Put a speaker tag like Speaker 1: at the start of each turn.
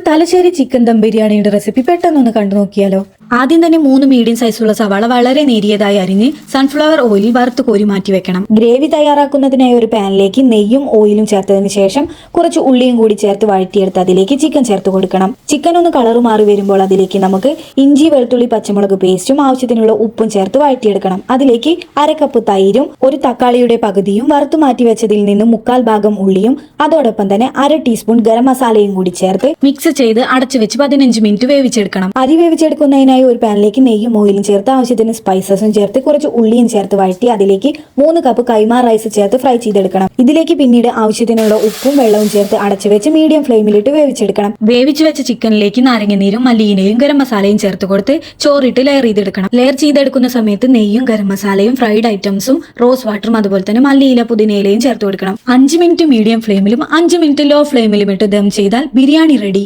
Speaker 1: Thalassery chicken dum ബിരിയാണിയുടെ recipe പെട്ടെന്നൊന്ന് കണ്ടു നോക്കിയാലോ. ആദ്യം തന്നെ 3 മീഡിയം സൈസുള്ള സവാള വളരെ നേരിയതായി അരിഞ്ഞ് സൺഫ്ലവർ ഓയിലിൽ വറുത്ത് കോരി മാറ്റി വെക്കണം. ഗ്രേവി തയ്യാറാക്കുന്നതിനായി ഒരു പാനിലേക്ക് നെയ്യും ഓയിലും ചേർത്തതിന് ശേഷം കുറച്ച് ഉള്ളിയും കൂടി ചേർത്ത് വഴറ്റിയെടുത്ത് അതിലേക്ക് ചിക്കൻ ചേർത്ത് കൊടുക്കണം. ചിക്കൻ ഒന്ന് കളറ് മാറി വരുമ്പോൾ അതിലേക്ക് നമുക്ക് ഇഞ്ചി വെളുത്തുള്ളി പച്ചമുളക് പേസ്റ്റും ആവശ്യത്തിനുള്ള ഉപ്പും ചേർത്ത് വഴറ്റിയെടുക്കണം. അതിലേക്ക് 1/2 കപ്പ് തൈരും ഒരു തക്കാളിയുടെ പകുതിയും വറുത്തു മാറ്റി വെച്ചതിൽ നിന്നും 1/4 ഭാഗം ഉള്ളിയും അതോടൊപ്പം തന്നെ 1/2 ടീസ്പൂൺ ഗരം മസാലയും കൂടി ചേർത്ത് മിക്സ് ചെയ്ത് അടച്ചു വെച്ച് 15 മിനിറ്റ് വേവിച്ചെടുക്കണം. അരി വേവിച്ചെടുക്കുന്നതിനായി ഒരു പാനിലേക്ക് നെയ്യും ഓയിലും ചേർത്ത് ആവശ്യത്തിന് സ്പൈസസും ചേർത്ത് കുറച്ച് ഉള്ളിയും ചേർത്ത് വഴറ്റി അതിലേക്ക് 3 കപ്പ് കൈമാ റൈസ് ചേർത്ത് ഫ്രൈ ചെയ്തെടുക്കണം. ഇതിലേക്ക് പിന്നീട് ആവശ്യത്തിനുള്ള ഉപ്പും വെള്ളവും ചേർത്ത് അടച്ചു വെച്ച് മീഡിയം ഫ്ലെയിമിലിട്ട് വേവിച്ചെടുക്കണം. വേവിച്ചു വെച്ച ചിക്കനിലേക്ക് നാരങ്ങനീരും മല്ലിയിലയും ഗരം മസാലയും ചേർത്ത് കൊടുത്ത് ചോറിട്ട് ലെയർ ചെയ്തെടുക്കണം. ലെയർ ചെയ്തെടുക്കുന്ന സമയത്ത് നെയ്യും ഗരം മസാലയും ഫ്രൈഡ് ഐറ്റംസും റോസ് വാട്ടറും അതുപോലെ തന്നെ മല്ലിയില പുതിനയിലയും ചേർത്ത് കൊടുക്കണം. 5 മിനിറ്റ് മീഡിയം ഫ്ലെയിമിലും 5 മിനിറ്റ് ലോ ഫ്ലെയിമിലും ഇട്ട് ദം ചെയ്താൽ ബിരിയാണി റെഡി.